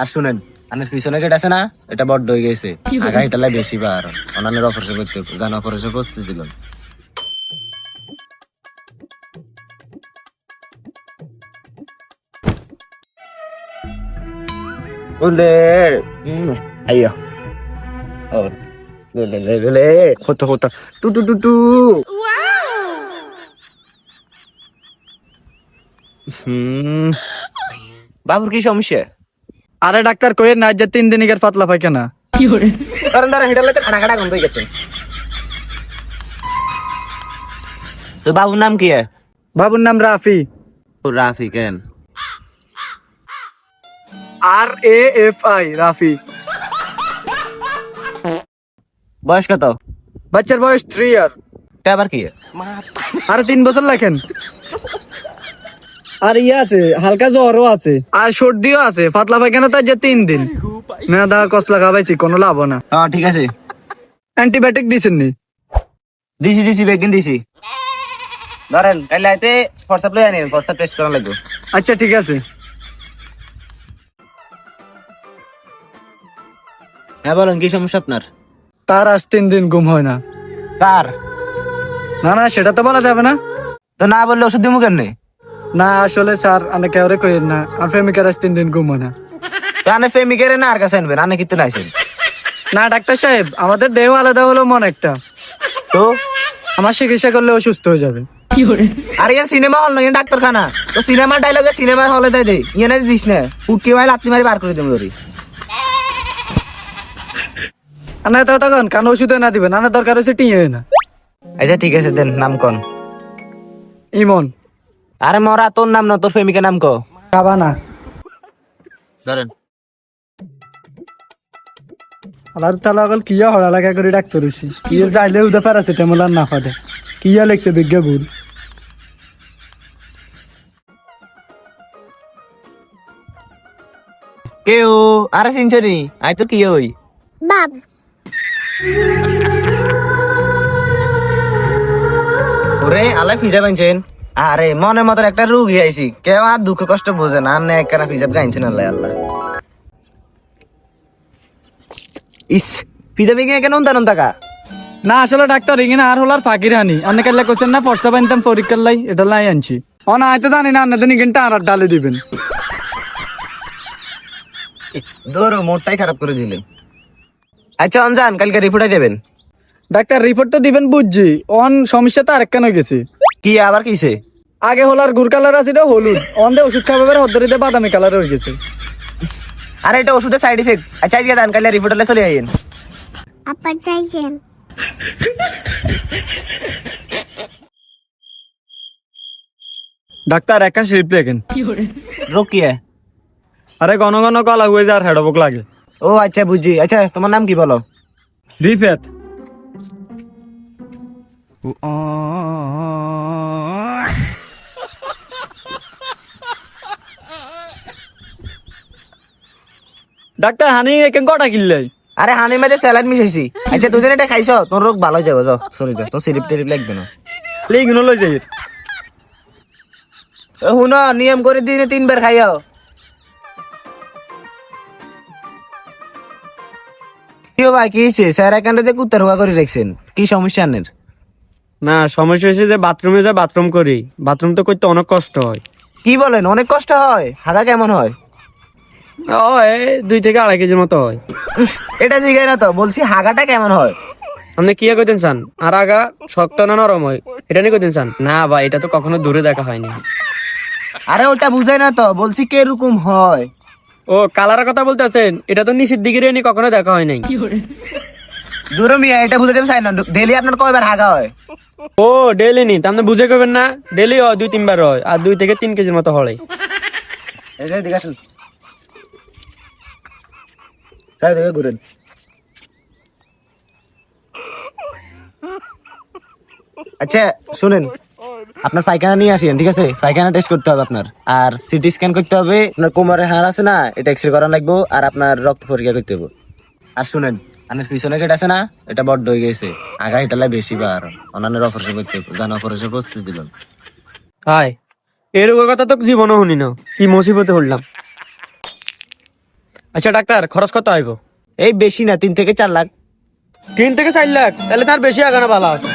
আর শুনেন, আনের পিছনে গেট আছে না, এটা বড্ড হয়ে গেছে, আগা এটালাই বেশি বার অনানের অপারেশন করতে জান, অপারেশন প্রস্তুতি দিলেন। বলে আইয়া ও le le le le hota hota tu tu tu tu বাবুর কি সমস্যা? আরে ডাক্তার কইের না যে 3 দিনের পাতলা পায়খানা। কারণ তারা হেঁটালে তো খানা খানা গন্ধ হয়ে গেছে। তো বাবুর নাম কি? বাবুর নাম রাফি। ও রাফি কেন? RAFI রাফি। বয়স কত? বাচ্চার বয়স 3 ইয়ার। তা আবার কি? আরে 3 বছর লেখেন। আর ইয়ে আছে, হালকা জ্বরও আছে, আর সর্দিও আছে, পাতলা পায়খানা তার যে 3 দিন। মেয়াদা কসলা খাবাইছি, কোনো লাভ না। হ্যাঁ ঠিক আছে। অ্যান্টিবায়োটিক দিছেন নি? দিছি বেগিন দিছি। ধরেন কাল রাতে হোয়াটসঅ্যাপ লই আনিন, হোয়াটসঅ্যাপ টেস্ট করা লাগবে। আচ্ছা ঠিক আছে। হ্যাঁ বলেন, কি সমস্যা আপনার? তার আজ 3 দিন ঘুম হয় না। কার? না না, সেটা তো বলা যাবে না। তো না বললে ওষুধ দিমু কেমনে? না আসলে স্যার, আমি কেউরে কইেন না, আর প্রেমিকার আজ 3 দিন ঘুম হয় না। তো আনে প্রেমিকের না আর কাছে আনবেন, আনে কিন্তু নাইছেন। না ডাক্তার সাহেব, আমাদের দেহ আলাদা হলো, মন একটা। তো আমার চিকিৎসা করলে অসুস্থ হয়ে যাবে। আরে ইয়ার সিনেমা হল না, ডাক্তারখানা। তো সিনেমার ডায়লগে সিনেমা হলে তাই দে, ইয়ে না দিস না, পুটকি ভাই লাত্তি মারি বার করে দেবো ধরি। না তো তখন কান ওষুধ না দিবেন, আনার দরকার হচ্ছে টিয়ে না। আচ্ছা ঠিক আছে, দেন নাম কন। ইমন। আরে মরা, তোর নাম না, তোর প্রেমিকের নাম ক। খাবা না। ধরেন। আলার তালা আগল কিয়া হড়া লাগা করে ডাক্তার হইছি, কিয়া যাইলে উদা প্যারাসিটামল আর না খাদে, কিয়া লেখছে বিজ্ঞা ভুল। কেউ আরে সিনচনি আই তো কি হই বাপ ওরে আলাই ফিজা বানছেন। আরে মনের মতো একটা রোগী আইছি, কেউ আর দুঃখ কষ্ট বোঝে না, আর একখানা ফিজাব গাইছেন আল্লাহ আল্লাহ। ইস, ফিজা বেগে কেন উন্তান টাকা? না আসলে ডাক্তার ইংনে আর হলার ফাকির হানি, অনেক কাল্লা কোছেন না ফর্সা বানতাম পরীক্ষার লাই, এটা লাই আনছি। ও না আইতো জানি না, আপনাদের ইংনটা আর ডালে দিবেন। ধরো মোটটাই খারাপ করে দিলেন। আচ্ছা অনজান, কালকে রিপোর্টাই দেবেন। ডাক্তার রিপোর্ট তো দিবেন বুঝছি, অন সমস্যা তো আরেকখান হয়ে গেছে। কি আবার কিছে? আগে হলার গুড় কালার আছে, হলুদ, অন দে ওষুধ খাবার হদ্দরিতে বাদামি কালার হয়ে গেছে। আরে এটা ওষুধের সাইড ইফেক্ট। আচ্ছা আজকে দান, কালকে রিপোর্টালে চলে আইন। আপা চাইছেন ডাক্তার একখান স্লিপ লেখেন। রোগ কি? আরে ঘন ঘন গলা হয়ে যায় আর হেডবক লাগে। ও আচ্ছা বুঝছি। আচ্ছা তোমার নাম কি বলো? রিফেত। ডাক্তার হানি এখান কটা কিনলে? আরে হানির মাঝে স্যালাড মিশাইছি। আচ্ছা দুদিন এটা খাইছো, তোর রোগ ভালো হয়ে যাবে। যাও সরি যাও, তোর সিরিপ টিরিপ লাগবে না। লিগুলো লই যাই। শুনো, নিয়ম করে দিনে 3 বার খাইও। কি ভাই কি হয়েছে? স্যার এখানটাতে কুত্তার হুয়া করে রেখেছেন, কি সমস্যা আনের? না সমস্যা হয়েছে যে বাথরুমে যা বাথরুম করি, বাথরুম তো করতে অনেক কষ্ট হয়। কি বলেন, অনেক কষ্ট হয়? হাগা কেমন হয়? ও 2 থেকে 2.5 কেজির মতো হয়। এটা জিগাই না তো, বলছি হাগাটা কেমন হয়? আপনি কি কইতেন চান? আর আগা শক্ত না নরম হয়, এটা নিয়ে কইতেন চান? না ভাই, এটা তো কখনো দূরে দেখা হয়নি। আরে ওটা বুঝাই না তো, বলছি কে রকম হয়। ও কালারের কথা বলতেছেন? এটা তো নিচের দিকে রেনি কখনো দেখা হয় নাই। দূর মিয়া, এটা বুঝাতে চাই না। ডেলি আপনার কয়বার হাগা হয়? ও ডেলি নি, আপনি বুঝে কইবেন না? ডেলি হয় 2-3 বার হয়, আর 2 থেকে 3 কেজির মতো হয়। এই যে দিকে আসুন, স্যার দিকে ঘুরেন। আচ্ছা শুনেন, আপনার পায়খানা নিয়ে আসেন, ঠিক আছে? পায়খানা টেস্ট করতে হবে আপনার, আর সিটি স্ক্যান করতে হবে। আপনার কোমরের হাড় আছে না, এটা এক্সরে করা লাগবে, আর আপনার রক্ত পরীক্ষা করতে হবে। আর শুনেন, আপনার পিছনে গেট আছে না, এটা বড্ড হয়ে গেছে, আগা এটালাই বেশি বার অন্যান্য অপারেশন করতে হবে, জান অপারেশন প্রস্তুতি দিলেন। হাই, এর উপর কথা তো জীবনও শুনি না, কি মুসিবতে হলাম। আচ্ছা ডাক্তার খরচ কত আইব? এই বেশি না, 3 থেকে 4 লাখ। 3 থেকে 4 লাখ? তাহলে তার বেশি আগানো ভালো আছে।